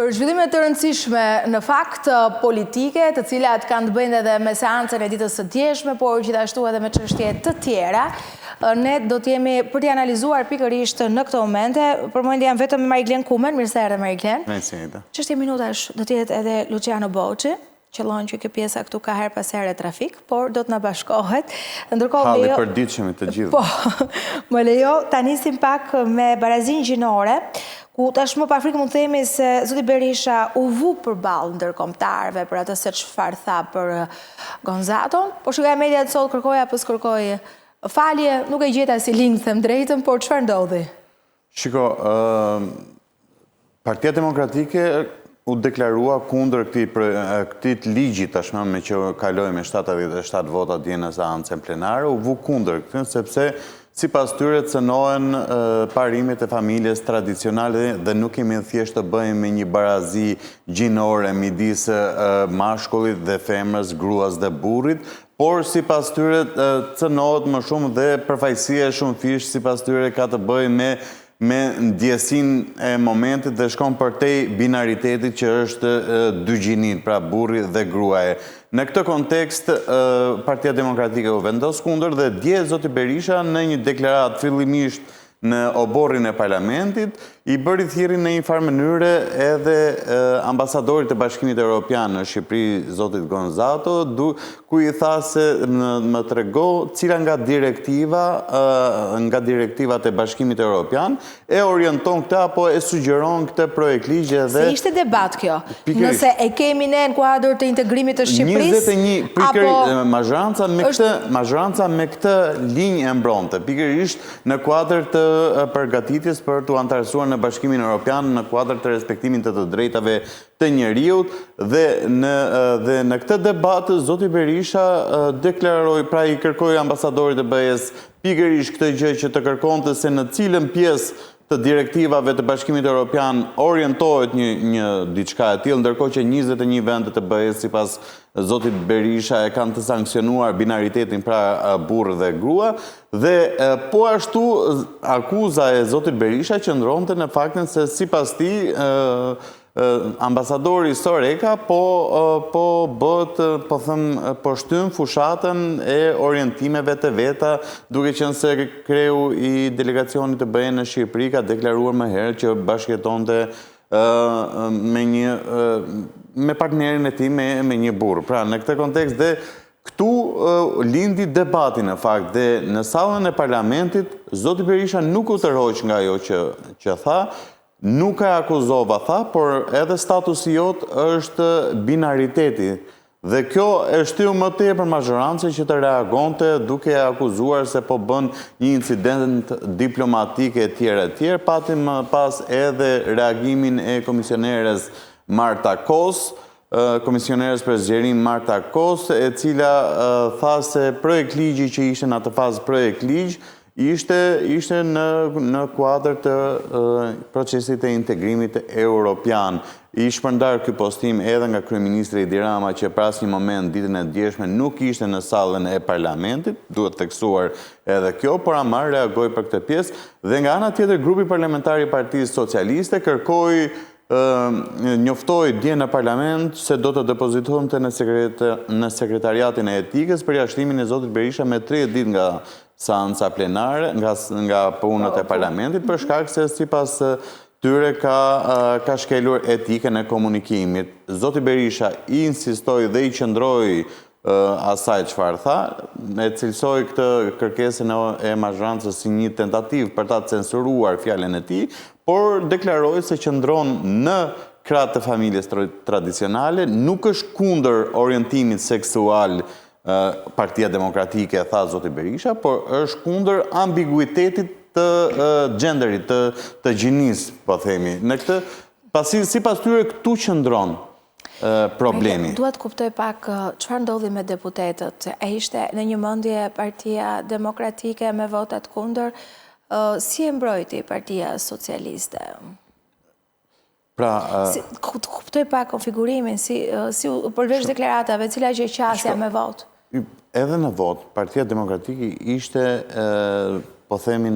Për zhvillimet të rëndësishme në fakt politike, të cilat kanë të bëjnë edhe me seancën e ditës së djeshme, por gjithashtu edhe me çështje të tjera, ne do t'jemi për t'i analizuar pikërisht në këto momente. Për momentin jam vetëm me Mariklen Kumen, mirë se erdhe Mariklen. Çështje minutash do t'jetë edhe Luciano Boçi. Qëllon që kjo pjesa këtu ka her pas here trafik, por do të na bashkohet. Halli për ditëshemi të gjithë. Po, më lejo, ta nisim pak me barazin gjinore, ku tashmë pa frikë mund të themi se zoti Berisha u vu përballë ndërkombëtarëve për atë se çfarë tha për Gonzaton, por shikoj mediat sot kërkoi apo s'kërkoi falje, nuk e gjeta si link them drejtën, por çfarë ndodhi? Shiko, Partia Demokratike u deklarua kundër këtij ligji tashmë me që kaloi me 77 vota dje në seancën plenare, u vu kundër këtë sepse sipas tyre cënohen parimet e familjes tradicionale dhe nuk kemi thjesht të bëjmë me një barazi gjinore midis mashkullit dhe femrës, gruas dhe burrit, por sipas tyre cënohet më shumë dhe përfaqësia shumë fish, sipas tyre ka të bëjë me ndjesin e momentit dhe shkon përtej binaritetit që është dy gjinit, pra burri dhe gruaje. Në këtë kontekst, Partia Demokratike u vendos kundër dhe dje zoti Berisha në një deklarat fillimisht në oborrin e parlamentit, i bëri thirrje në një farë mënyre edhe ambasadorit e Bashkimit Evropian në Shqipëri, zotit Gonzato, ku i tha se më trego cila nga direktivat e Bashkimit Evropian e orienton këtë apo e sugjeron këtë projekt ligje dhe... Se ishte debat kjo, nëse e kemi ne në kuadër të integrimit të Shqipëris, 21 mazhranca me këtë linjë e mbronte, pikërisht në kuadër të përgatitjes për të antarësuar në Bashkimin Evropian në kuadër të respektimit të drejtave të njeriut dhe në këtë debat zoti Berisha deklaroi, pra i kërkoi ambasadorit të BE-s pikërisht këtë gjë që të kërkonte se në cilën pjesë të direktivave të Bashkimit Evropian orientohet një diçka e tillë, ndërkohë që 21 vende të BE-s sipas zotit Berisha e kanë të sankcionuar binaritetin, pra burr dhe grua, dhe po ashtu akuza e zotit Berisha qëndronte në faktin se sipas tij ambasadori Soreka po shtyn fushatën e orientimeve të veta, duke qenë se kreu i delegacionit të BE në Shqipëri ka deklaruar më herët që bashkëjetonte me partnerin e tij me një burr. Pra në këtë kontekst dhe këtu lindi debati në fakt dhe në sallën e parlamentit zoti Berisha nuk u tërhoq nga ajo që tha. Nuk e akuzova, tha, por edhe statusi jot është binariteti. Dhe kjo e shtiu më tepër mazhorancën që të reagonte duke akuzuar se po bën një incident diplomatik e tjerë. Patim pas edhe reagimin e komisioneres Marta Kos, komisioneres për zgjerim Marta Kos, e cila tha se projekt ligji që ishte në atë fazë projekt ligj, ishte në kuadër të procesit e integrimit europian. I shpërndar ky postim edhe nga kryeministri Edi Rama që për asnjë moment ditën e djeshme nuk ishte në sallën e parlamentit, duhet theksuar edhe kjo, por ama reagoi për këtë pjesë dhe nga ana tjetër grupi parlamentar i Partisë Socialiste njoftoi dje në parlament se do të depozitonte në sekretariatin e etikës për jashtimin e zotit Berisha me 30 ditë nga seanca plenare, nga punët e parlamentit, për shkak se sipas tyre ka shkelur etikën e komunikimit. Zoti Berisha i insistoi dhe i qëndroi asaj çfarë tha, e cilësoi këtë kërkesën e mazhrancës si një tentativë për ta censuruar fjalën e tij, por deklaroi se qëndron në krah të familjes tradicionale, nuk është kundër orientimit seksual Partia Demokratike, tha zoti Berisha, por është kundër ambiguitetit të gjenderit, të gjinisë, po themi. Në këtë, pasi sipas tyre këtu qëndron problemi. Duhet kuptoj pak çfarë ndodhi me deputetët. E ishte në një mendje Partia Demokratike me votat kundër, si e mbrojti Partia Socialiste? Pra, kuptoj pak konfigurimin, si përveç deklaratave, cila që qasja me vot? Edhe në vot, Partia Demokratike ishte, po themi,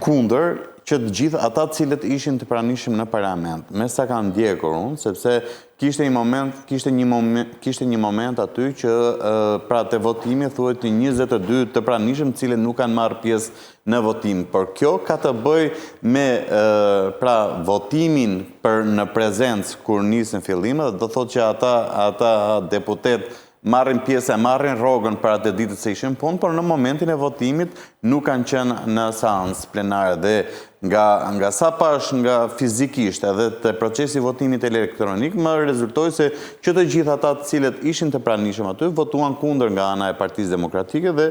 kundër që të gjithë ata cilët ishin të pranishëm në parlament. Me sa kanë ndjekur unë, sepse kishte një moment aty që pra të votimi thuhet 22 të pranishëm cilët nuk kanë marrë pjesë në votim. Por kjo ka të bëj me pra votimin në prezencë kur nisën fillimet, do thotë që ata deputet marrin pjesë e marrin rrogën për atë ditë se ishin punë, por në momentin e votimit nuk kanë qenë në seancë plenare dhe nga sa pash nga fizikisht edhe të procesi votimit elektronik më rezultoi se që të gjithë ata të cilët ishin të pranishëm aty votuan kundër nga ana e Partisë Demokratike dhe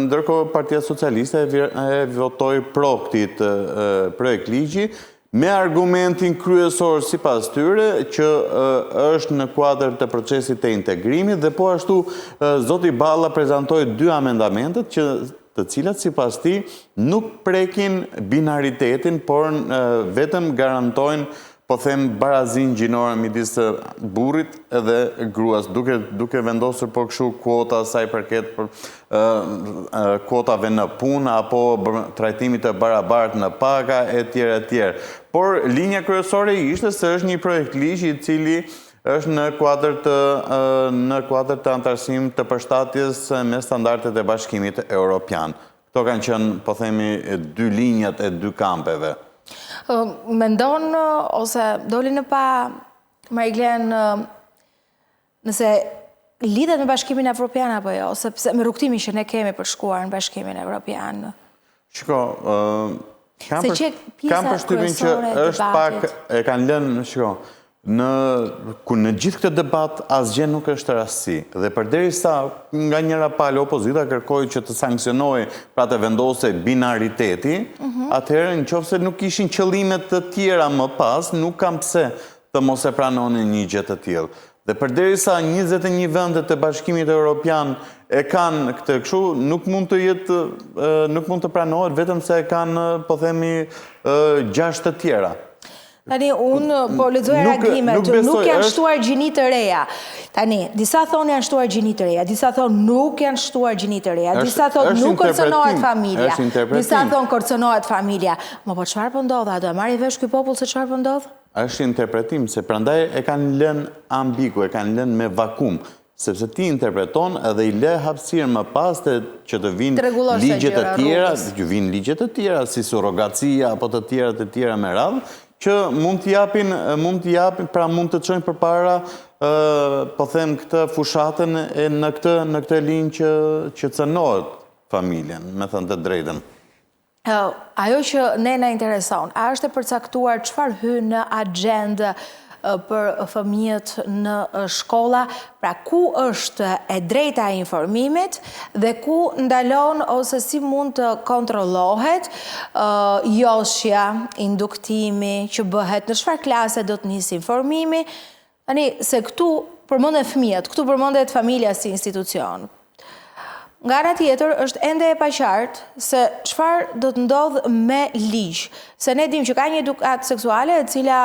ndërkohë Partia Socialiste e votoi pro këtij projekt ligji me argumentin kryesor sipas tyre që është në kuadër të procesit të integrimit dhe po ashtu zoti Balla prezantoi 2 amendamentet të cilat sipas tij nuk prekin binaritetin, por vetëm garantojnë po them barazin gjinore midis burrit edhe gruas, duke vendosur po kështu kuota sa i përket kuotave në punë apo trajtimit të barabartë në paga etj. Por linja kryesore ishte se është një projekt ligji i cili është në kuadër të antarësimit të përshtatjes me standardet e Bashkimit Evropian. Këto kanë qenë, po themi, 2 linjat e 2 kampeve. Mendon ose doli në pa Mariglen nëse lidhet me Bashkimin Evropian apo jo, ose me rrugtimin që ne kemi për shkuar në Bashkimin Evropian? Shiko, kam përshtypjen që është pak e kanë lënë, shiko, në gjithë këtë debat asgjë nuk është rastësi dhe përderisa nga njëra palë opozita kërkoi që të sanksionojë pra të vendosej binariteti, atëherë nëse nuk ishin qëllime të tjera më pas, nuk kam pse të mos e pranonin një gjë të tillë. Dhe përderisa 21 vendet e Bashkimit Evropian e kanë këtë kështu, nuk mund të pranohet vetëm se e kanë, po themi, 6 të tjera. Tani, unë po lexoj reagimet, nuk janë shtuar gjini të reja. Tani, disa thonë janë shtuar gjini të reja, disa thonë nuk janë shtuar gjini të reja, disa thonë nuk kërcënohet familja, disa thonë kërcënohet familja. Po çfarë po ndodh ato? Marri vesh ky popull se çfarë po ndodh? Është interpretim, se prandaj e kanë lënë ambigu, e kanë lënë me vakum, sepse ti interpreton edhe i le hapësirë më pas që të vinë ligjet të tjera, si surrogacia apo të tjera me radhë, që mund të japin, pra mund të çojnë përpara, po them këtë fushatën në këtë linjë që cënohet familjen, me thënë të drejtën. Ajo që ne na intereson, a është e përcaktuar çfarë hyn në agjendë për fëmijët në shkolla, pra ku është e drejta e informimit dhe ku ndalon ose si mund të kontrollohet joshja, induktimi që bëhet, në çfarë klase do të nisë informimi, tani se këtu përmenden fëmijët, këtu përmendet familja si institucion. Nga ana tjetër është ende e paqartë se çfarë do të ndodh me ligj, se ne dimë që ka një edukatë seksuale e cila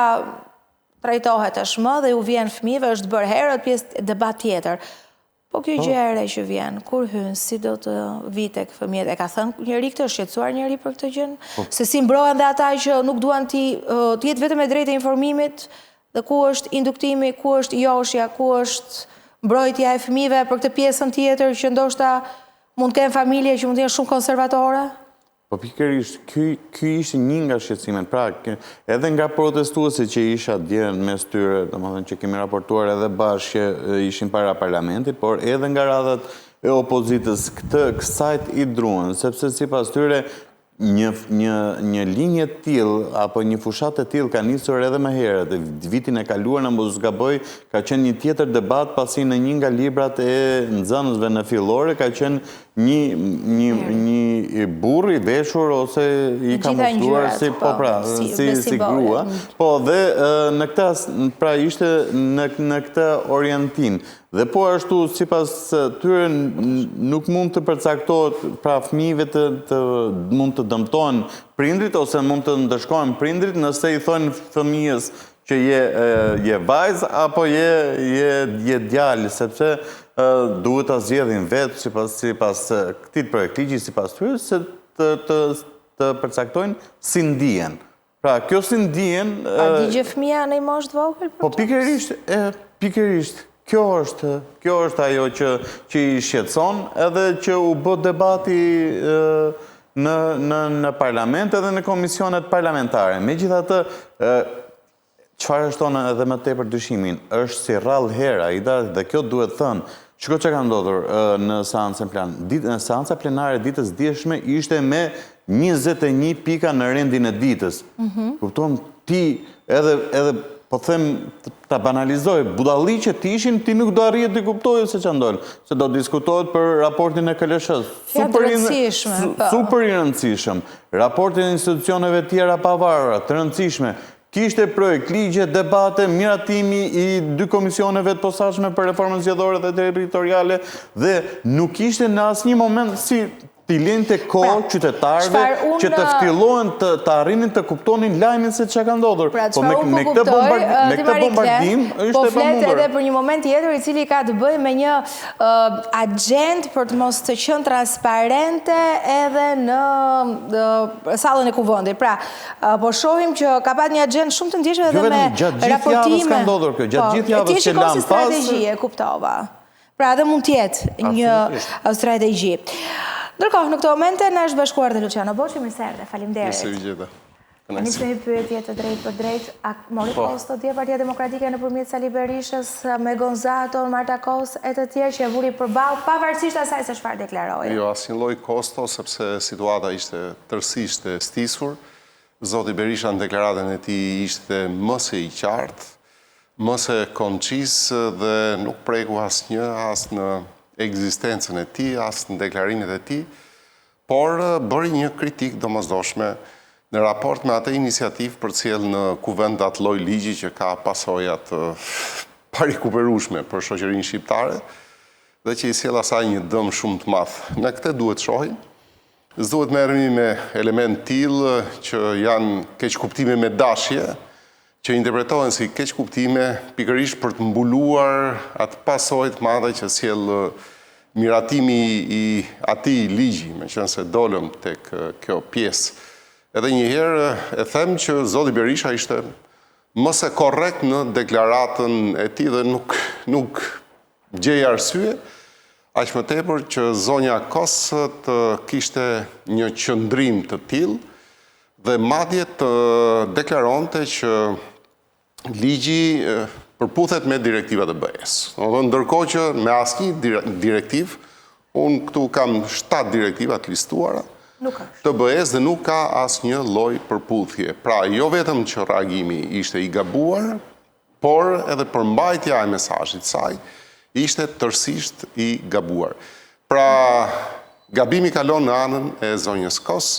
trajtohet tashmë dhe ju vjen fëmijëve, është bërë herët pjesë debat tjetër. Po kjo gjë e re që vjen, kur hyn, si do të vi tek fëmijët? E ka thënë njëri këtë, shqetësuar njëri për këtë gjë? Se si mbrohen dhe ata që nuk duan të jetë vetëm e drejtë e informimit, dhe ku është induktimi, ku është joshja, ku është mbrojtja e fëmijëve për këtë pjesën tjetër që ndoshta mund të kenë familje që mund të jenë shumë konservatore? Po pikërisht, ky ishte një nga shqetësimet. Pra, edhe nga protestuesit që isha dje mes tyre, domethënë që kemi raportuar edhe bashkë që ishin para parlamentit, por edhe nga radhat e opozitës kësajt i druan, sepse sipas tyre një linje të tillë apo një fushatë të tillë ka nisur edhe më herët. Vitin e kaluar, në mos gaboj, ka qenë një tjetër debat pasi në një nga librat e nxënësve në fillore ka qenë një burr i veshur ose i kamufluar si grua. Po dhe në këtë pra ishte në këtë orientim. Dhe po ashtu, sipas tyre, nuk mund të përcaktohet, pra fëmijëve mund të dëmtohen prindrit ose mund të ndëshkohen prindrit nëse i thonë fëmijës që je vajzë apo je djalë, sepse duhet ta zgjedhin vetë sipas këtij projekti, sipas tyre, se të përcaktojnë si ndihen. Pra, kjo si ndihen... A digje fëmija në i moshë të vogël? Po, pikërisht, kjo është ajo që i shqetëson edhe që u bë debati në parlament edhe në komisionet parlamentare. Megjithatë, çfarë shtonë edhe më tepër dyshimin, është si rrallë hera, dhe kjo duhet thënë, shiko që ka ndodhur në seancën plenar. Në seanca plenare ditës djeshme ishte me 21 pika në rendin e ditës. Kupton, ti edhe po them ta banalizoj, budalliqe ti ishin, ti nuk do arrije të kuptojë se që ndodhë, se do diskutohet për raportin e KLSH-s. Super i rëndësishëm. Raportin e institucioneve tjera pavarura, të rëndësishme. Kishte projekt, ligje, debate, miratimi i 2 komisioneve të posaçme për reformën zgjedhore dhe territoriale dhe nuk ishte në asnjë moment si t'i lente kohë qytetarëve që të ftillohen të arrinin të kuptonin lajmin se çka ka ndodhur. Po me këtë bombardim është e pamundur. Po flet edhe për një moment tjetër i cili ka të bëjë me një agent për të mos të qenë transparente edhe në sallën e kuvendit. Pra, po shohim që ka pat një agent shumë të ndjeshme edhe me raportime. Gjatë gjithë javës ka ndodhur kjo, gjatë gjithë javës që lam pas. Ti strategji e kuptova. Pra, edhe mund të jetë një strategji. Ndërkohë, në këto momente, në është bashkuar dhe Luciano Boqi, mirë se erdhe, faleminderit. Mirë se u gjeta. Nisë një pyetje të drejt për drejt, a mori posto dje Partia Demokratike nëpërmjet Sali Berishës me Gonzato, Marta Kos e të tjerë që e vuri përballë pavarësisht asaj se çfarë deklaroi? Jo, asnjë lloj kosto, sepse situata ishte tërësisht e stisur. Zoti Berisha në deklaratën e tij ishte më se i qartë, më se koncis dhe nuk preku asnjë as në ekzistencën e tij, as në deklarimet e tij, por bëri një kritik domosdoshme në raport me atë iniciativë për cilë në kuvend atë lloj ligji që ka pasojat parikuperueshme për shoqërinë shqiptare dhe që i sjell asaj një dëm shumë të madh. Ne këtë duhet shohim. S'duhet merremi me element tillë që janë keqkuptime me dashje, që interpretohen si keqkuptime pikërisht për të mbuluar atë pasojë të madhe që sjell miratimi i atij ligji, meqense dolëm tek kjo pjesë. Edhe njëherë e them që zoti Berisha ishte më se korrekt në deklaratën e tij dhe nuk gjej arsye, aq më tepër që zonja Kos të kishte një qëndrim të tillë dhe madje të deklaronte që ligji përputhet me direktivat e BE-s. Ndërkohë që me asnjë direktiv, unë këtu kam 7 direktiva të listuara të BE-s dhe nuk ka asnjë lloj përputhje. Pra, jo vetëm që reagimi ishte i gabuar, por edhe përmbajtja e mesazhit saj ishte tërësisht i gabuar. Pra, gabimi kalon në anën e zonjës Kos.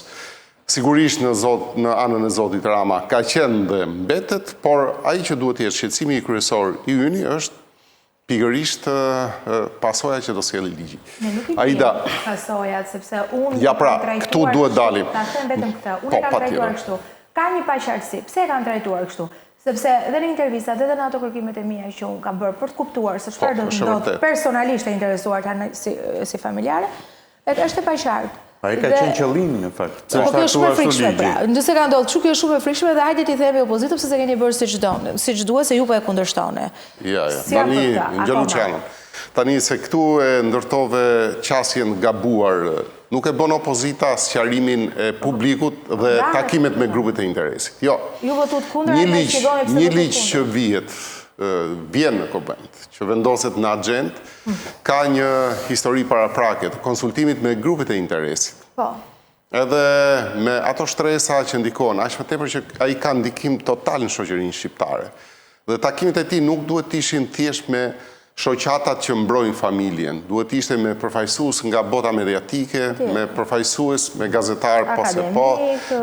Sigurisht në anën e zotit Rama ka qenë dhe mbetet, por ai që duhet të jetë shqetësimi i kryesor i yni është pikërisht pasoja që do sjellë ligji. Ne nuk i bëjmë pasojat, sepse unë ja pra, këtu duhet dalim. Ta them vetëm këtë. Unë kam trajtuar kështu. Ka një paqartësi. Pse e kam trajtuar kështu? Sepse edhe në intervistat, edhe në ato kërkimet e mia që unë kam bërë për të kuptuar se çfarë do të ndodhë personalisht e interesuar si familjare, është e paqartë. A i ka qenë qëllimi në fakt. Po kjo është shumë e frikshme pra. Nëse ka ndodhur kështu, kjo është shumë e frikshme dhe hajde t'i themi opozitës se keni bërë siç duhet, se ju po e kundërshtoni. Ja. Tani ngjëllu çanën. Tani se këtu e ndërtove qasjen gabuar, nuk e bën opozita sqarimin e publikut dhe takimet me grupet e interesit. Jo. Ju votut kundër dhe shpjegoni pse një ligj që vjen në Kuvend, që vendoset në agent, ka një histori paraprake të konsultimit me grupet e interesit. Po. Edhe me ato shtresa që ndikon, aq më tepër që ai ka ndikim total në shoqërinë shqiptare. Dhe takimet e tij nuk duhet të ishin thjesht me shoqatat që mbrojnë familjen. Duhet ishte me përfaqësues nga bota mediatike, me përfaqësues, me gazetar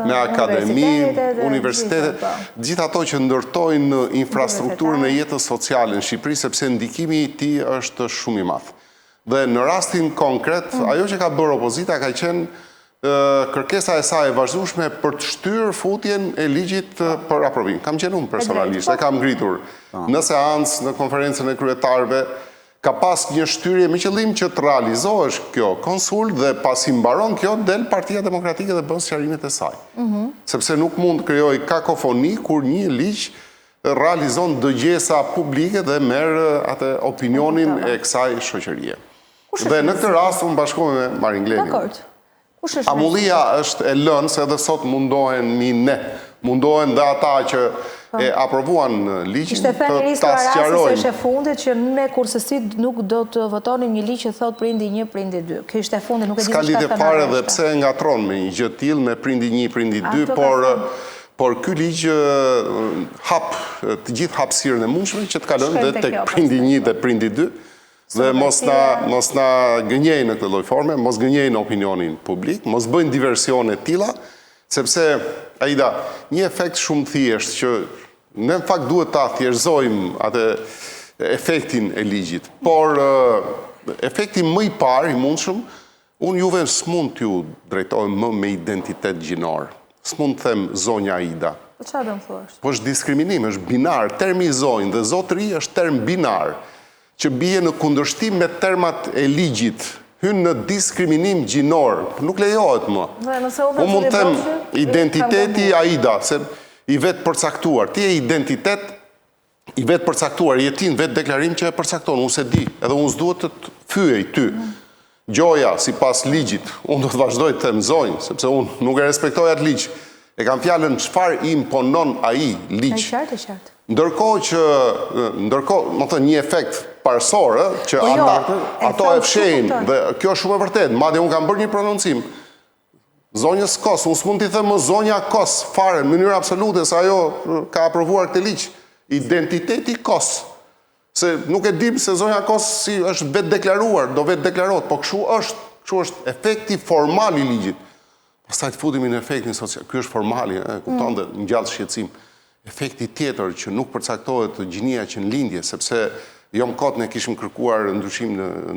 me akademi, universitetet, gjithë ato që ndërtojnë infrastrukturën e jetës sociale në Shqipëri, sepse ndikimi i tij është shumë i madh. Dhe në rastin konkret, ajo që ka bërë opozita ka qenë kërkesa e saj e vazhdueshme për të shtyrë futjen e ligjit për aprovim. Kam qenë unë personalisht, e kam ngritur në seancë, në konferencën e kryetarëve, ka pas një shtyrje me qëllim që të realizohesh kjo konsul dhe pasi mbaron kjo del Partia Demokratike dhe bën sqarimet e saj. Sepse nuk mund të krijoj kakofoni kur një ligj realizon dëgjesa publike dhe merr atë opinionin e kësaj shoqërie. Dhe në këtë rast unë bashkohem me Marin Glenin. Dakord. Amullia është e lënë se edhe sot mundohen ne. Mundohen dhe ata që e aprovuan ligjin të ta sqarojnë. Ishte fundit që ne kursesit nuk do të votonin një ligj që thot prindi 1, prindi 2. Kjo ishte fundit, nuk e di çfarë. S'ka lidhje fare dhe pse ngatron me një gjë të tillë me prindi 1, prindi 2, por ky ligj hap të gjithë hapësirën e mundshme që të kalojnë dhe tek prindi 1 dhe prindi 2. Dhe mos na gënjej në këtë lloj forme, mos gënjej në opinionin publik, mos bëjnë diversione tilla, sepse Aida, një efekt shumë thjesht që ne në fakt duhet ta thjeshtëzojmë atë efektin e ligjit, por efekti më i parë i mundshëm, unë juve s'mund t'ju drejtohem më me identitet gjinor. S'mund të them zonja Aida. Po çfarë do të thuash? Po është diskriminim, është binar, termi zonjë dhe zotëri është term binar, që bie në kundërshtim me termat e ligjit, hyn në diskriminim gjinor, nuk lejohet më. Unë mund të them identiteti Aida, se i vetë përcaktuar, ti e identitet i vetë përcaktuar, jetin vetë deklarim që e përcakton, unë se di, edhe unë s'duhet të fyej ty. Gjoja, si pas ligjit, unë do të vazhdoj të them zonjë, sepse unë nuk e respektoj atë ligj. E kam fjalën çfarë i imponon ai ligj. E qartë. Ndërkohë, më thënë një efekt parsor, që ato e fshejnë, dhe kjo është shumë e vërtet, madje unë kam bërë një prononcim, zonjës Kos, unë s'mund t'i them më zonja Kos, fare, në mënyrë absolute, se ajo ka aprovuar këtë ligj, identiteti Kos, se nuk e dim se zonja Kos si është vetë deklaruar, do vetë deklarot, po kështu është efekti formal i ligjit. Pastaj të futemi në efektin social, ky është formali, kupton dhe ngjall shqetësim. Efekti tjetër që nuk përcaktohet gjinia që në lindje, sepse jo më kot ne kishim kërkuar ndryshim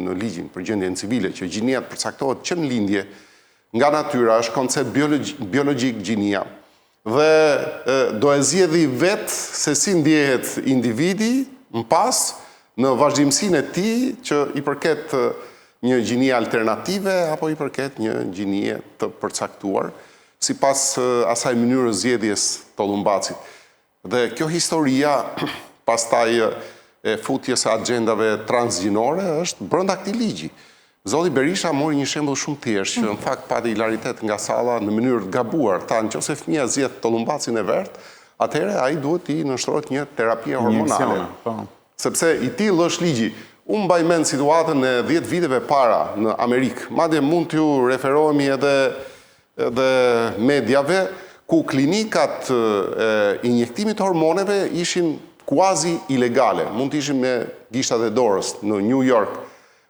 në ligjin për gjendjen civile, që gjinia të përcaktohet që në lindje, nga natyra është koncept biologjik gjinia. Dhe do e zgjedhë vetë se si ndjehet individi më pas në vazhdimsinë e tij që i përket një gjinie alternative apo i përket një gjinie të përcaktuar, sipas asaj mënyrës zgjedhjes të Tollumbacit. Dhe kjo historia, pastaj e futjes së agjendave transgjinore, është brenda këtij ligji. Zoti Berisha mori një shembull shumë thjesht, që në fakt pati hilaritet nga salla në mënyrë të gabuar. Tha, nëse fëmia zgjedh Tollumbacin e verdh, atëherë ai duhet i nështrohet një terapie hormonale. Sepse i tillë është ligji. Unë mbaj mend situatën e 10 viteve para në Amerikë. Madje mund t'ju referohemi edhe mediave, ku klinikat e injektimit hormoneve ishin kuazi ilegale. Mund t'ishin me gishtat e dorës në New York.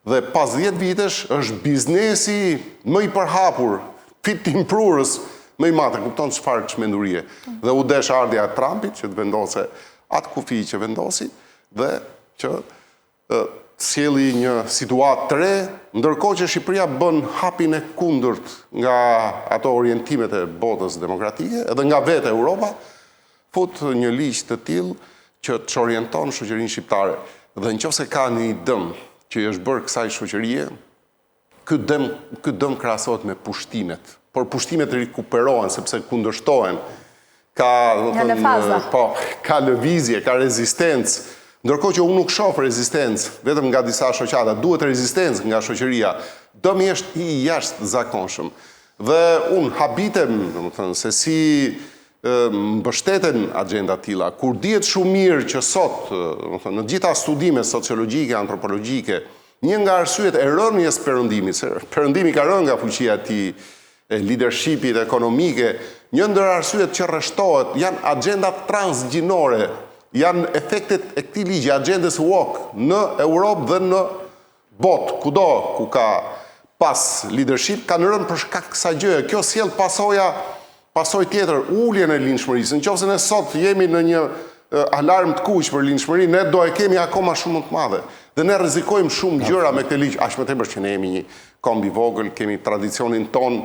Dhe pas 10 vitesh është biznesi më i përhapur, fitimprurës më i madh, kupton çfarë çmendurie. Dhe u desh ardhja e Trumpit që të vendose atë kufi që vendosi dhe që sjeli një situatë të re, ndërkohë që Shqipëria bën hapin e kundërt nga ato orientimet e botës demokratike, edhe nga vetë Europa, fut një ligj të tillë që të orienton shoqërinë shqiptare. Dhe nëse ka një dëm që i është bërë kësaj shoqërie, ky dëm krahasohet me pushtimet. Por pushtimet rikuperohen sepse kundërshtohen. Ka lëvizje, ka rezistencë. Ndërkohë që unë nuk shoh rezistencë vetëm nga disa shoqata, duhet rezistencë nga shoqëria. Dëmi është i jashtëzakonshëm. Dhe unë habitem, domethënë, se si mbështeten agjenda tilla, kur dihet shumë mirë që sot, domethënë, në gjitha studimet sociologjike, antropologjike, një nga arsyet e rënies perëndimit, se perëndimi ka rënë nga fuqia e tij, e leadershipit ekonomike, një ndër arsyet që rreshtohet janë agjendat transgjinore, janë efektet e këtij ligji, agjendës woke në Europë dhe në botë, kudo ku ka pas leadership, kanë rënë për shkak kësaj gjëje. Kjo sjell pasojë tjetër, uljen e linçmërisë. Nëse ne sot jemi në një alarm të kuq për linçmërinë, ne do e kemi akoma shumë më të madhe. Dhe ne rrezikojmë shumë gjëra me këtë ligj, aq më tepër që ne jemi një komb i vogël, kemi tradicionin ton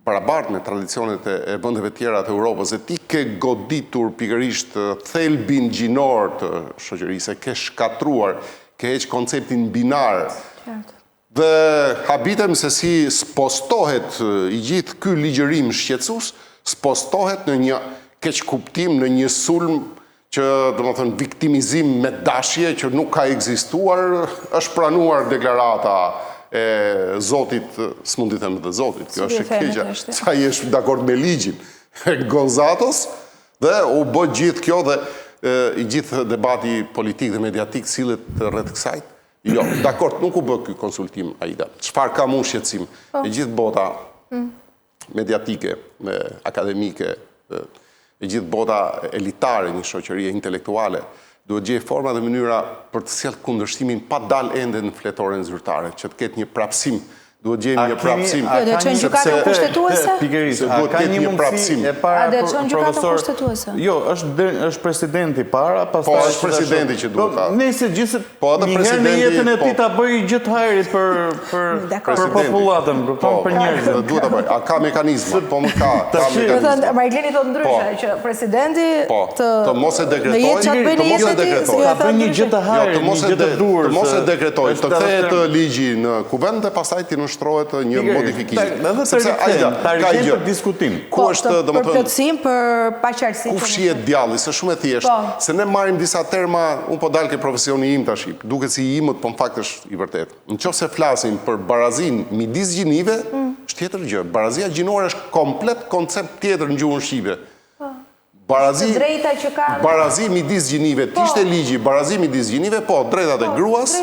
barabartë me tradicionet e vendeve tjera të Europës, e ti ke goditur pikërisht thelbin gjinor të shoqërisë, ke shkatruar, ke heq konceptin binar. Dhe habitem se si spostohet i gjithë ky ligjërim shqetësues, spostohet në një keq kuptim, në një sulm që, domethënë, viktimizim me dashje që nuk ka ekzistuar, është pranuar deklarata e Zotit, s'mundi them dhe Zotit, kjo është e keqja, sa jesh dakord me ligjin e Gonzatos, dhe u bë gjithë kjo dhe i gjithë debati politik dhe mediatik sillet rreth kësaj. Jo, dakord, nuk u bë ky konsultim, Aida. Çfarë ka mund shqetësim? E gjithë bota mediatike, akademike, e gjithë bota elitare, një shoqërie intelektuale, duhet gjejë forma dhe mënyra për të sjellë kundërshtimin pa dalë ende në fletoren zyrtare, që të ketë një prapësim. Duhet gjejmë një prapësim. Jo, dhe qënë gjykatën kushtetuese? Pikërisht, a ka një mundësi e para, a dhe qënë gjykatën kushtetuese? Jo, është presidenti para, po, është presidenti që duhet ta. Nëse gjithë njëherë në jetën e ti ta bëj gjithë hajrit për popullatën, për njerëzën. Duhet ta bëj, a ka mekanizma, po më ka mekanizma. Marglini thotë ndryshe, që presidenti të mos e dekretoj, ta bëj një gjithë hajrit, një gjithë dur. Të mos e dekretoj, të kthehet ligji në kuvend dhe pastaj ti shtrohet një modifikim. Sepse Aida, ka gjë për diskutim. Ku është, domethënë, për plotësim, për paqartësi. Ku fshihet djalli, se shumë e thjeshtë. Se ne marrim disa terma, unë po dal ke profesioni im tash. Duket si i imët, po në fakt është i vërtet. Nëse flasim për barazin midis gjinive, është tjetër gjë. Barazia gjinore është komplet koncept tjetër në gjuhën shqipe. Barazi midis gjinive, t'ishte ligji, barazi midis gjinive, po, drejtat e gruas,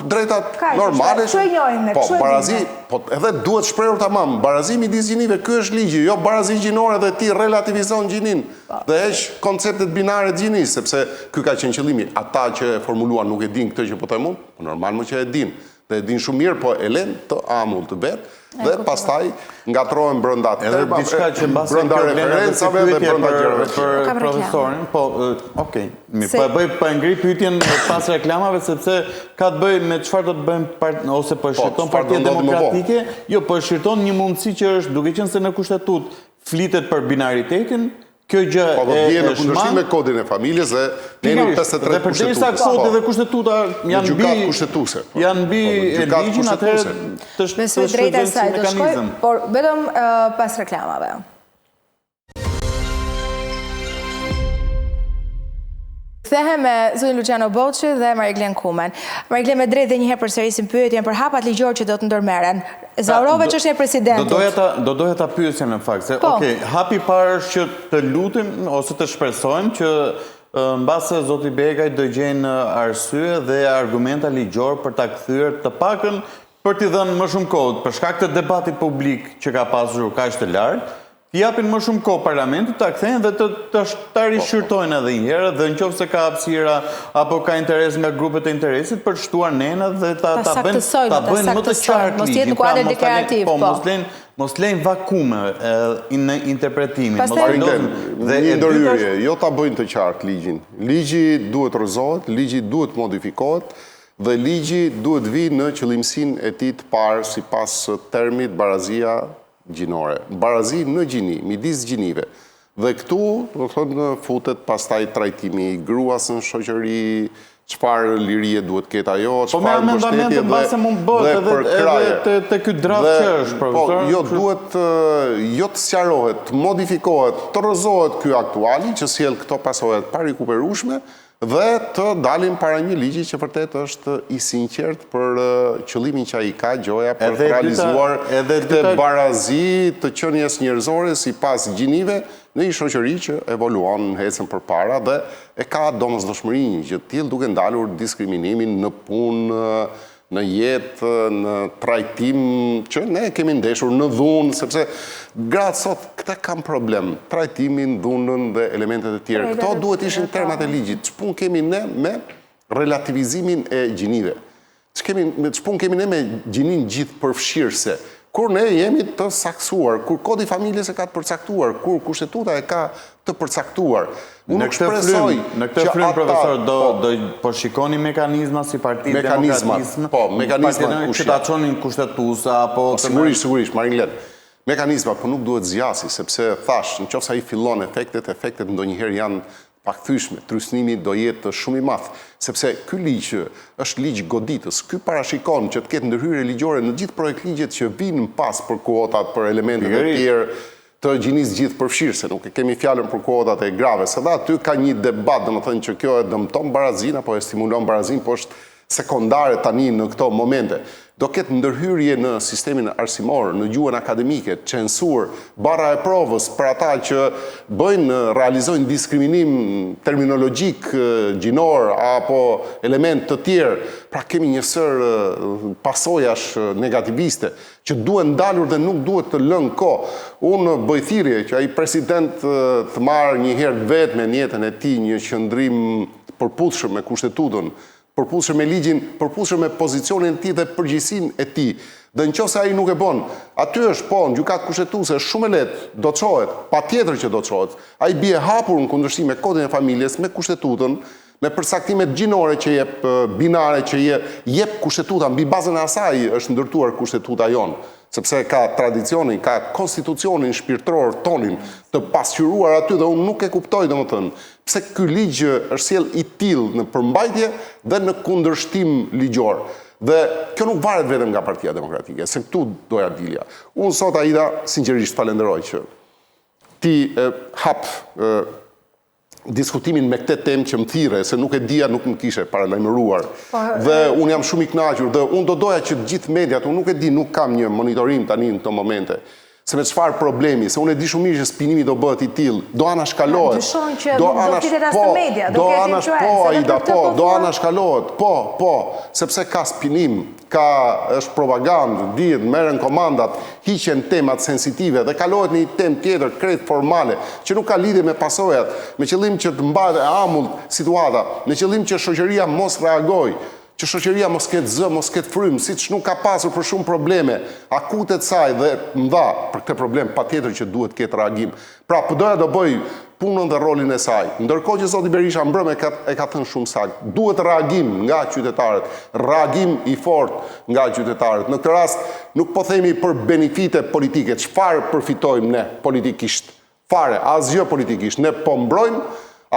drejtat normale, po, barazi, edhe duhet shprehur tamam, barazi midis gjinive, ky është ligji, jo barazi gjinore dhe ti relativizon gjinin, dhe heq konceptet binare të gjinis, sepse ky ka qenë qëllimi, ata që e formuluan nuk e din këtë që po të mund, po normal më që e din, dhe e din shumë mirë, po e len të amull të betë, dhe pastaj ngatrohen brenda referencave dhe brenda gjërave. Për profesorin, po, okej, po e bëj për ngri pyetjen pas reklamave, sepse ka të bëj me çfarë do të bëjmë, ose po shqirton Partia Demokratike, jo, po shqirton një mundësi që është, duke qenë se në kushtetut flitet për binaritetin, kjo gjë po do bie në kundërshtim me kodin e familjes dhe në 53 kushtetues. Përderisa kodi dhe kushtetuta janë mbi kushtetuese. Janë mbi ligjin, atëherë të drejta saj do shkoj, por vetëm pas reklamave. Kthehem me zotin Luciano Bocci dhe Mariglen Kumen. Mariglen, me drejt dhe njëherë përsërisim pyetjen për hapat ligjor që do të ndërmeren. Zaurove që është e presidentit. Do doja ta pyesja në fakt, se hapi parë është që të lutim ose të shpresojmë që mbase zoti Begaj do gjejnë arsye dhe argumenta ligjor për ta kthyer të pakën për t'i dhënë më shumë kohë, për shkak të debatit publik që ka pasur kaq të lartë, japin më shumë kohë parlamentit, ta kthejnë dhe ta rishqyrtojnë edhe një herë, dhe nëse ka hapësira apo ka interes nga grupet e interesit për të shtuar nenat dhe ta bëjnë më të qartë mos jetë në kuadër deklarativ. Mos lejnë vakume në interpretimin. Një ndërhyrje, jo ta bëjnë të qartë ligjin. Ligji duhet rrëzohet, ligji duhet modifikohet, dhe ligji duhet vi në qëllimsinë e tij të parë sipas termit barazia gjinore. Barazi në gjini, midis gjinive. Dhe këtu, do thonë, futet pastaj trajtimi i gruas në shoqëri, çfarë lirie duhet ketë ajo, çfarë mbështetje dhe përkraje. Te ky draft që është, profesor? Jo, duhet jo të sqarohet, të modifikohet, të rrëzohet ky aktuali që sjell këto pasojat pa rikuperueshme, dhe të dalim para një ligji që vërtet është i sinqert për qëllimin që ai ka gjoja për të realizuar këtë barazi të qenies njerëzore sipas gjinive në një shoqëri që evoluon në ecën përpara dhe e ka domosdoshmëri një gjë të tillë duke ndalur diskriminimin në punë, në jetë, në trajtim që ne kemi ndeshur në dhunë, sepse gratë sot këta kam problem, trajtimin, dhunën dhe elementet e tjera. Këto duhet ishin termat e ligjit. Ç'pun kemi ne me relativizimin e gjinive? Ç'pun kemi ne me gjinin gjithë përfshirëse? Kur ne jemi të saksuar, kur kodi familjes e ka të përcaktuar, kur kushtetuta e ka të përcaktuar. Në këtë frym, profesor, po shikoni mekanizma si Partia Demokratike? Po, mekanizma që ta çonin kushtetuesa apo... Sigurisht, Maringlen. Mekanizma, po nuk duhet zjasi, sepse thash, nëse ai fillon efektet ndonjëherë janë pakthyeshme, trysnimi do jetë shumë i madh, sepse ky ligj është ligj goditës. Ky parashikon që të ketë ndërhyrje ligjore në gjithë projekt ligjet që vinë pas për kuotat, për elementet e tjerë të gjinisë gjithë përfshirëse, nuk e kemi fjalën për kuotat e grave. Se da aty ka një debat, domethënë që kjo e dëmton barazin apo e stimulon barazin, po është sekondare tani në këto momente. Do ketë ndërhyrje në sistemin arsimor, në gjuhën akademike, censur, barra e provës për ata që realizojnë diskriminim terminologjik, gjinor, apo element të tjerë. Pra kemi një sër pasojash negativiste që duhet ndalur dhe nuk duhet të lënë kohë. Unë bëj thirrje që ai president të marrë një herë vetëm në jetën e tij një qëndrim përputhshëm me kushtetutën, përputhshëm me ligjin, përputhshëm me pozicionin e tij dhe përgjegjësinë e tij. Dhe nëse ai nuk e bën, aty është po në gjykatë kushtetuese shumë e lehtë, do çohet, patjetër që do çohet. Ai bie hapur në kundërshtim me kodin e familjes, me kushtetutën, me përsaktimet gjinore që jep binare që jep kushtetuta, mbi bazën e asaj është ndërtuar kushtetuta jonë, sepse ka tradicionin, ka konstitucionin shpirtëror tonin të pasqyruar aty dhe unë nuk e kuptoj domethënë pse ky ligj është sjell i tillë në përmbajtje dhe në kundërshtim ligjor. Dhe kjo nuk varet vetëm nga Partia Demokratike, se këtu doja dilja. Unë sot Aida sinqerisht falenderoj që ti hap diskutimin me këtë temë që më thirre, se nuk e dija, nuk më kishe paralajmëruar. Dhe unë jam shumë i kënaqur dhe unë do doja që gjithë mediat, unë nuk e di, nuk kam një monitorim tani në këto momente, se me çfarë problemi, se unë e di shumë mirë që spinimi do bëhet i tillë, do anashkalohet. Dyshon që do flitet as të media, do ketë influencë. Do anashkalohet, po, sepse ka spinim, është propagandë, dihet, merren komandat, hiqen temat sensitive dhe kalohet në një temë tjetër krejt formale, që nuk ka lidhje me pasojat, me qëllim që të mbahet e amullt situata, me qëllim që shoqëria mos reagojë, që shoqëria mos ketë zë, mos ketë frymë, siç nuk ka pasur për shumë probleme, akutet saj dhe mdha për këtë problem, patjetër që duhet ketë reagim. Pra, PD-ja do bëj punën dhe rolin e saj. Ndërkohë që zoti Berisha mbrëm e ka thënë shumë saktë, duhet reagim nga qytetarët, reagim i fortë nga qytetarët. Në këtë rast nuk po themi për benefite politike, çfarë përfitojmë ne politikisht? Fare, asgjë politikisht. Ne po mbrojmë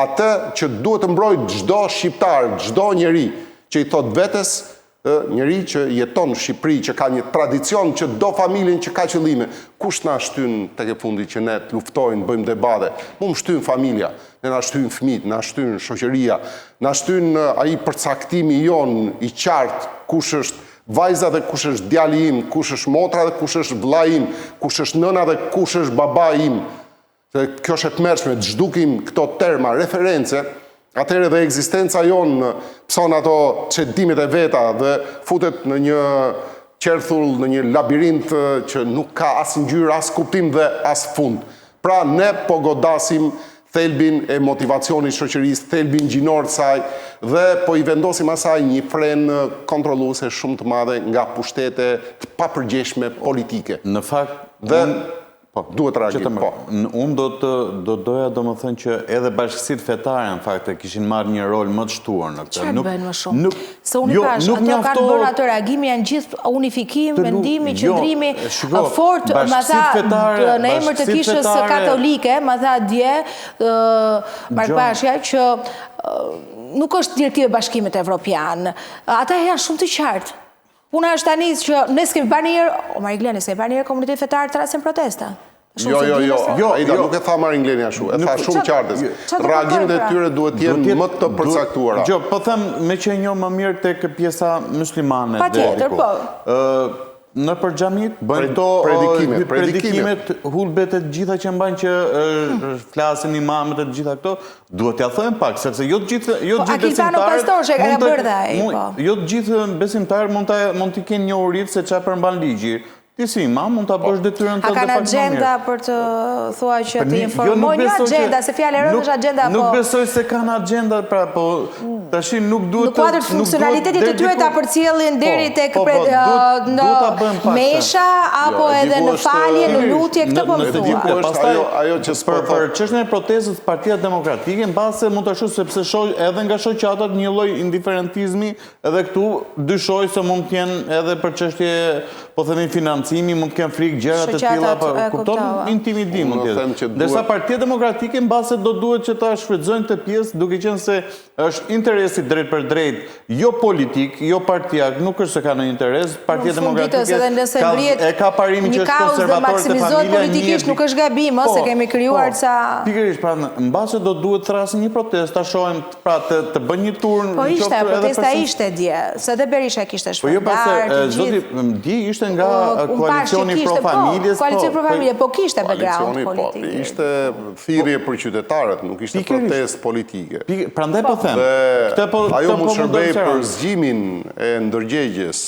atë që duhet të mbrojë çdo shqiptar, çdo njeri që i thot vetes, njeri që jeton në Shqipëri, që ka një tradicion, që do familjen që ka qëllime. Kush na shtyn tek e fundi që ne të luftojnë, bëjmë debate? Mu më shtyn familja, ne na shtyn fëmijët, na shtyn shoqëria, na shtyn ai përcaktimi jon i qartë, kush është vajza dhe kush është djali im, kush është motra dhe kush është vlla im, kush është nëna dhe kush është baba im. Kjo është e tmerrshme, të zhdukim këto terma, reference. Atëherë dhe ekzistenca jonë pson ato çedimet e veta dhe futet në një qerthull, në një labirint që nuk ka as ngjyrë, as kuptim dhe as fund. Pra ne po godasim thelbin e motivacionit shoqërisë, thelbin gjinor të saj dhe po i vendosim asaj një fren kontrolluese shumë të madhe nga pushtete të papërgjeshme politike. Në fakt, duhet reagim, po. Unë do doja do më thënë që edhe bashkësitë fetare në fakt e kishin marrë një rol më të shtuar në këtë. Çfarë bëjnë më shumë? Se unë pash, ato kanë bërë atë reagimi, janë gjithë unifikim, mendimi, qëndrimi fort, ma tha në emër të kishës katolike, ma tha dje Markbashja që nuk është direktive bashkimit evropian. Ata janë shumë të qartë. Puna është tani që ne s'kemi parë njëherë, o Marigleni, s'kemi parë njëherë komunitetin fetar të rasin protesta. Jo, Aida, nuk e tha Marigleni ashtu, e tha shumë qartës. Reagimet e tyre duhet jenë më të përcaktuara. Jo, po them me që e njoh më mirë tek pjesa muslimane. Patjetër, po. Në për xhamit bëjnë to predikimet, hulbet e gjitha që mbajnë që flasin imamët e gjitha këto, duhet t'ja thënë pak, sepse jo të gjithë besimtarë mund t'i kenë një urit se çfarë përmban ligji. Ti si imam mund ta bësh detyrën tënde. A kanë agenda për të thua që të informojnë agenda, se fjalë e rëndë është agenda apo? Nuk besoj se kanë agenda, pra po tash nuk duhet në kuadër të funksionalitetit të tyre ta përcjellin deri tek në mesha apo edhe në falje, në lutje, këtë po më thua. Pastaj ajo që për çështjen e protestës Partia Demokratike mbase mund ta shoh sepse shoh edhe nga shoqatat një lloj indiferentizmi edhe këtu dyshoj se mund të jenë edhe për çështje po themi financiare financimi, mund të kenë frikë gjërat e tilla, apo kupton intimidim mund të jetë. Ndërsa Partia Demokratike mbase do duhet që ta shfrytëzojnë këtë pjesë, duke qenë se është interesi drejt për drejt, jo politik, jo partijak, nuk është se ka në interes. Partia Demokratike ka parimin që është konservatorët e familja politikisht nuk është gabim, se kemi krijuar ca. Pikërisht, pra mbase do duhet thrasë një protestë, ta shohim pra të bën një turn. Po ishte, protesta ishte dje, se dhe Berisha kishte shpërndar të gjithë. Dje ishte nga koalicioni pro familjes. Koalicioni pro familje, po kishte background politik. Ishte thirrje për qytetarët, nuk ishte protestë politike. Prandaj po them. Ajo mund shërbej për zgjimin e ndërgjegjes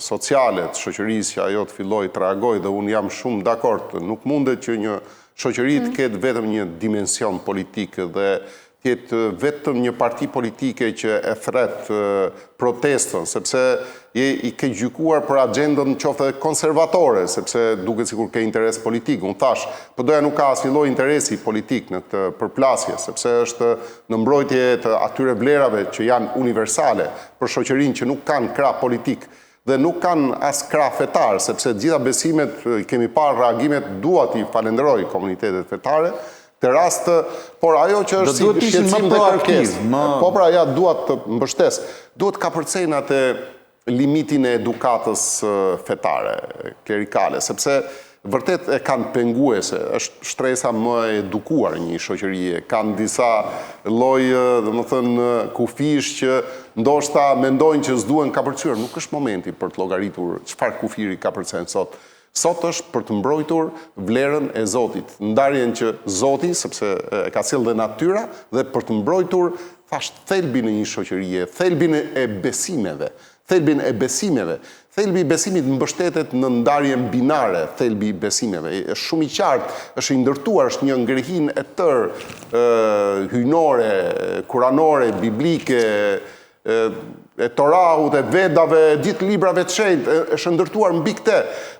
sociale të shoqërisë që ajo të filloj të reagoj, dhe unë jam shumë dakord. Nuk mundet që një shoqëri të ketë vetëm një dimension politik dhe tjetë vetëm një parti politike që e thret protestën, sepse i ke gjykuar për agendën qofte konservatore, sepse duket sikur ke interes politik. Unë thash, PD-ja nuk ka asnjë lloj interesi politik në këtë përplasje, sepse është në mbrojtje të atyre vlerave që janë universale për shoqërinë që nuk kanë krah politik dhe nuk kanë as krah fetar, sepse gjitha besimet, kemi parë reagimet, dua t'i falenderoj komunitetet fetare, të rastë, por ajo që është si shqetësim dhe kërkesë. Po pra, ja, duat të mbështes, duhet ka përcejnë atë limitin e edukatës fetare, klerikale, sepse vërtet e kanë penguese, është shtresa më edukuar një shoqërie, kanë disa lloje, domethënë, kufish që ndoshta mendojnë që s'duhen kapërcyer, nuk është momenti për të llogaritur çfarë kufiri kapërcen sot. Sot është për të mbrojtur vlerën e Zotit, ndarjen që Zoti, sepse e ka sjellë dhe natyra, dhe për të mbrojtur thash thelbin e një shoqërie, thelbin e besimeve, thelbin e besimeve. Thelbi i besimit mbështetet në ndarjen binare, thelbi i besimeve. Është shumë i qartë, është i ndërtuar, është një ngrehin e tërë hyjnore, kuranore, biblike, e Torahut, e Vedave, gjithë librave të shenjtë, është ndërtuar mbi këtë.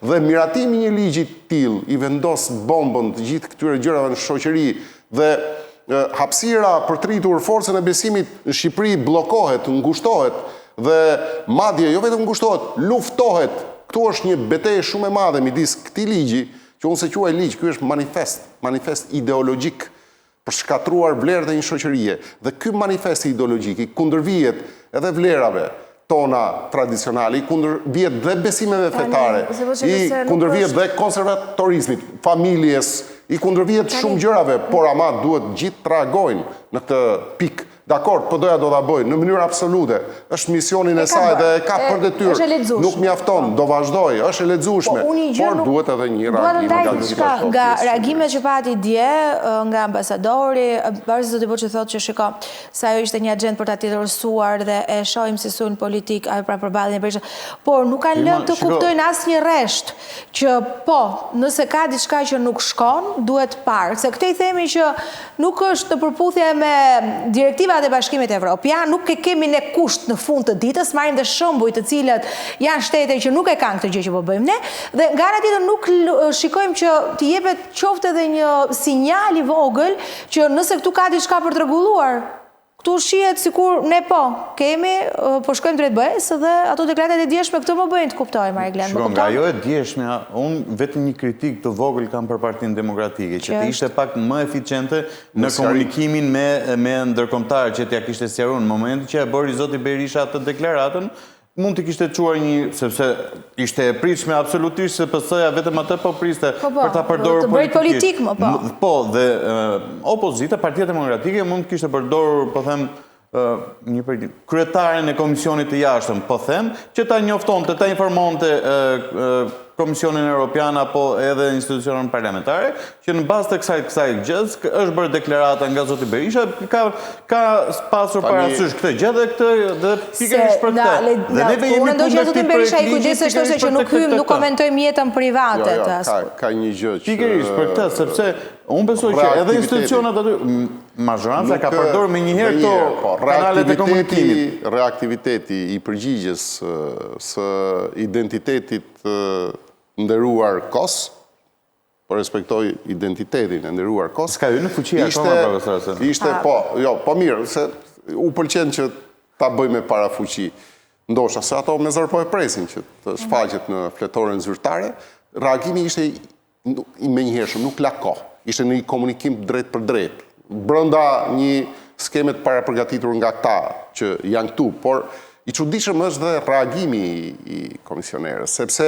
Dhe miratimi një ligji të tillë i vendos bombën të gjithë këtyre gjërave në shoqëri dhe hapësira për të rritur forcën e besimit në Shqipëri bllokohet, ngushtohet dhe madje jo vetëm ngushtohet, luftohet. Këtu është një betejë shumë e madhe midis këtij ligji, që unë se quaj ligj, ky është manifest ideologjik për shkatruar vlerët e një shoqërie. Dhe ky manifest ideologjik i kundërvihet edhe vlerave tona tradicionale, i kundërvihet dhe besimeve fetare, i kundërvihet dhe konservatorizmit, familjes, i kundërvihet shumë gjërave, por ama duhet gjithë të reagojnë në këtë pikë. Dakord, PD-ja do ta bëjë në mënyrë absolute. Është misionin e saj dhe ka për detyrë. Nuk mjafton, do vazhdoj, është e lexueshme, por duhet edhe një reagim nga reagimet që pati dje nga ambasadori, pavarësisht zoti Boçi thotë që shiko, se ajo ishte një agent për ta tjetërsuar dhe e shohim si sulm politik pra përballjen e Berishës, por nuk kanë lënë të kuptojnë asnjë rresht që po, nëse ka diçka që nuk shkon, duhet parë. Se këtë i themi që nuk është në përputhje me direktiva e Bashkimit Evropian, nuk e kemi ne kusht në fund të ditës, marrim dhe shembuj të cilët janë shtete që nuk e kanë këtë gjë që po bëjmë ne, dhe nga ana tjetër nuk shikojmë që t'i jepet qoftë edhe një sinjal i vogël që nëse këtu ka diçka për të rregulluar. Këtu shihet sikur ne kemi, po shkojmë drejt BE-s dhe ato deklaratat e djeshme këtë më bëjnë të kuptojmë, Mariglen. Shkon, nga ajo e djeshme, unë vetëm një kritik të vogël kam për Partinë Demokratike, që të ishte pak më eficiente në komunikimin me ndërkombëtarët që t'ja kishte sqaruar në momentin që e bëri zoti Berisha atë deklaratën. Mund të kishte quar një, sepse ishte e pritshme absolutisht se PS-ja vetëm atë po priste për ta përdorur politik më po. Po, dhe opozita, Partia Demokratike mund të kishte përdorur, po them, një kryetaren e Komisionit të Jashtëm, po them, që ta njoftonte, ta informonte Komisionin Evropian apo edhe institucionet parlamentare, që në bazë të kësaj gjës është bërë deklarata nga zoti Berisha, ka pasur parasysh këtë gjë dhe pikërisht për këtë. Dhe neve jemi kundër këtij Berisha i kujdeseshtë që nuk komentojmë jetën private të asaj. Ka një gjë që pikërisht për këtë, sepse unë besoj që edhe institucionet aty mazhoranca ka përdorur menjëherë këto kanalet e komunikimit. Reaktiviteti i përgjigjes së identitetit nderuar Kos, po respektoj identitetin e nderuar Kos. S'ka hyrë në fuqi akoma, profesor. Ishte, po mirë, se u pëlqen që ta bëjmë para fuqi. ndoshta se ato me zër po e presin që të shfaqet në fletoren zyrtare, reagimi ishte i menjëhershëm, nuk la kohë. Ishte një komunikim drejt për drejt, brenda një skemet para përgatitur nga këta që janë këtu, por i çuditshëm është dhe reagimi i komisionerës, sepse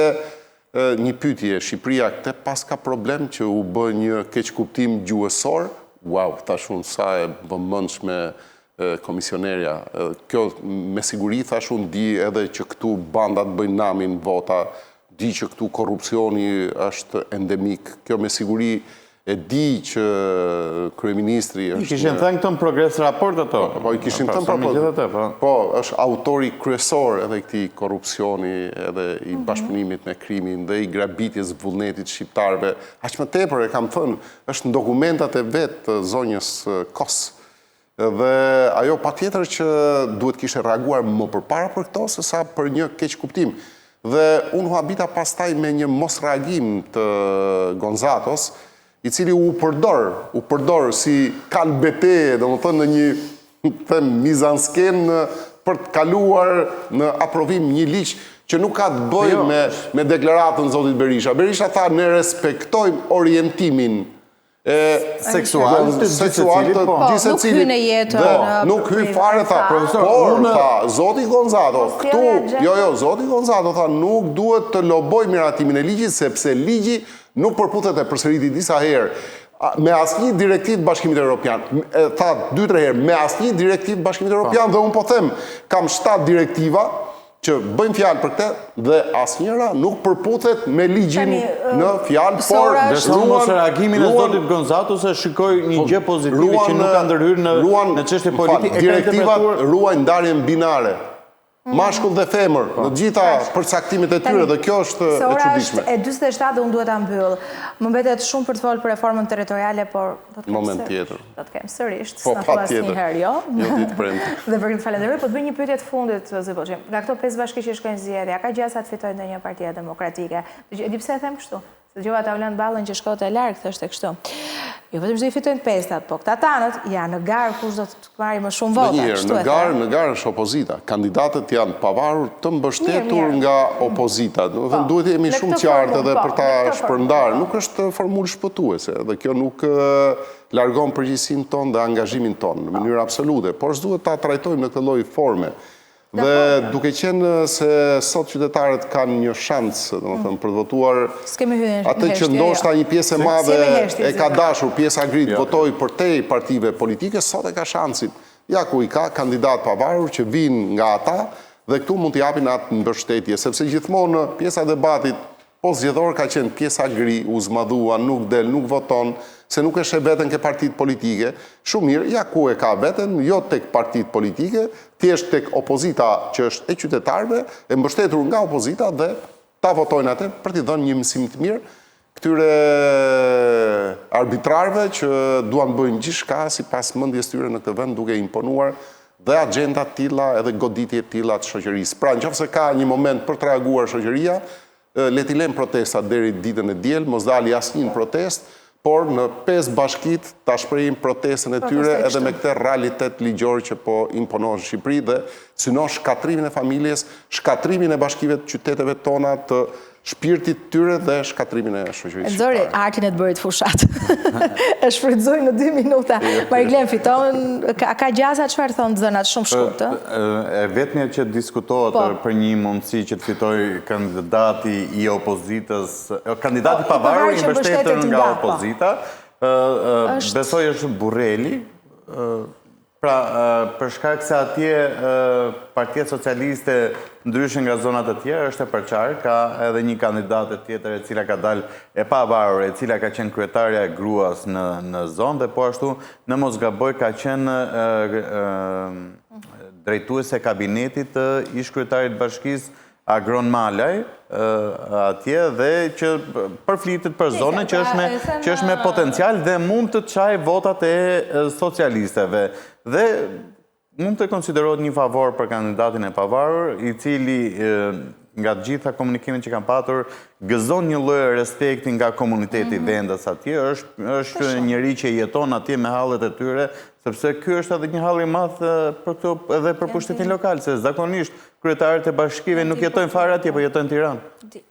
një pyetje, Shqipëria këte pas ka problem që u bë një keqkuptim gjuhësor, wow, thash unë sa e vëmendshme komisionerja. Kjo me siguri thash unë di edhe që këtu bandat bëjnë namin vota, di që këtu korrupsioni është endemik. Kjo me siguri e di që kryeministri është... I kishin thënë këto në progres raport ato. Po, i kishin thënë raport. Po, është autori kryesor edhe këti korrupsioni, edhe i bashkëpunimit me krimin, dhe i grabitjes vullnetit shqiptarëve. Aq më tepër e kam thënë, është në dokumentat e vetë të zonjës Kos. Dhe ajo patjetër që duhet kishte reaguar më përpara për këto, se sa për një keq kuptim. Dhe unë habita pastaj me një mos reagim të Gonzatos, i cili u përdor si kanë bete, dhe më thënë në një mizansken për të kaluar në aprovim një ligj që nuk ka të bëjë me deklaratën zotit Berisha. Berisha tha ne respektojmë orientimin seksual të gjithë cilit. Nuk hy fare, tha, por, tha, zoti Gonzato, këtu, zoti Gonzato, tha, nuk duhet të loboj miratimin e ligjit, sepse ligji nuk përputhet e përsëriti disa herë, me asnjë direktiv Bashkimit Evropian. Tha 2-3 herë, me asnjë direktiv Bashkimit Evropian, dhe unë po them, kam 7 direktiva, që bëjmë fjalë për këtë, dhe asnjëra nuk përputhet me ligjin në fjalë, por mos reagimin e zotit Gonzato se shikoj një gjë pozitive që nuk ka ndërhyrë në çështje politike. Direktivat ruajnë ndarjen binare. Mashkull dhe femër, në gjitha përcaktimet e tyre, dhe kjo është e çuditshme. E 47 dhe unë duhet ta mbyll. Më mbetet shumë për të folur për reformën territoriale, por do të kem sërish, s'na thua asnjëherë jo. Dhe për këtë falenderoj, po të bëj një pyetje të fundit, Zëboçi. Nga këto 5 bashki që shkojnë zgjedhje, ka gjasa të fitojë ndonjë partia demokratike? E di pse e them kështu? Se dëgjova ta ulën ballën që shkote e larg, thoshte kështu. Jo vetëm që i fitojnë 5-tat, po këta tanët janë në garë kush do të marrë më shumë vota. Në garë është opozita. Kandidatët janë pavarur të mbështetur nga opozita. Duhet jemi shumë qartë edhe për ta shpërndarë. Nuk është formulë shpëtuese, dhe kjo nuk largon përgjegjësinë tonë dhe angazhimin tonë në mënyrë absolute, por s'duhet ta trajtojmë në këtë lloj forme. Dhe duke qenë se sot qytetarët kanë një shansë, domethënë, për të votuar atë që ndoshta një pjesë e madhe e ka dashur, pjesa grit votoi për te partive politike, sot e ka shansin. Ja ku i ka kandidat pavarur që vinë nga ata dhe këtu mund t'i japin atë mbështetje, sepse gjithmonë pjesa e debatit postzgjedhor ka qenë pjesa gri, u zmadhua, nuk del, nuk voton, se nuk e sheh veten ke partitë politike. Shumë mirë, ja ku e ka veten, jo tek partitë politike, thjesht tek opozita që është e qytetarëve, e mbështetur nga opozita dhe ta votojnë atë për t'i dhënë një mësim të mirë këtyre arbitrarëve që duan bëjnë gjithçka sipas mendjes tyre në këtë vend, duke imponuar dhe agenda të tilla edhe goditje të tilla të shoqërisë. Pra, nëse ka një moment për të reaguar shoqëria, le t'i lëmë protestat deri ditën e diel, mos dali asnjë protestë, por në 5 bashkit ta shprehim protestën e tyre edhe me këtë realitet ligjor që po imponohet në Shqipëri dhe synon shkatrimin e familjes, shkatrimin e bashkive të qyteteve tona, të shpirtit tyre dhe shkatrimin e shoqërisë. Zori, artin e të bërit fushat. E shfrytëzoj në 2 minuta. Mariglen, fiton, ka gjasa çfarë thonë zënat shumë shkurtë? E vetmja që diskutohet për një mundësi që të fitoj kandidati i opozitës, kandidati pavarur i mbështetur nga opozita, besoj është Burrelli. Pra, për shkak se atje Partia Socialiste, ndryshe nga zonat e tjera, është e përqarë, ka edhe një kandidate tjetër e cila ka dalë e pavarur, e cila ka qenë kryetarja e gruas në zonë, dhe po ashtu në mos gaboj ka qenë drejtuese kabinetit ish kryetarit bashkisë Agron Malaj, atje, dhe që përflitet për zonën që është me potencial dhe mund të çajë votat e socialisteve. Dhe mund të konsiderohet një favor për kandidatin e pavarur, i cili nga gjitha komunikimet që kanë patur, gëzon një lloj respekti nga komuniteti vendas atje, është njëri që jeton atje me hallet e tyre, sepse ky është edhe një hall i madh për këto edhe për pushtetin lokal, se zakonisht kryetarët e bashkive nuk jetojnë fare atje, po jetojnë në Tiranë.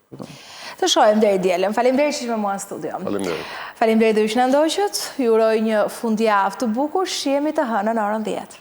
Të shohim deri dielën. Faleminderit që ishte me mua në studio. Faleminderit. Faleminderit dhe ju që na ndoqët. Ju uroj një fundjavë të bukur. Shihemi të hënën në orën 10.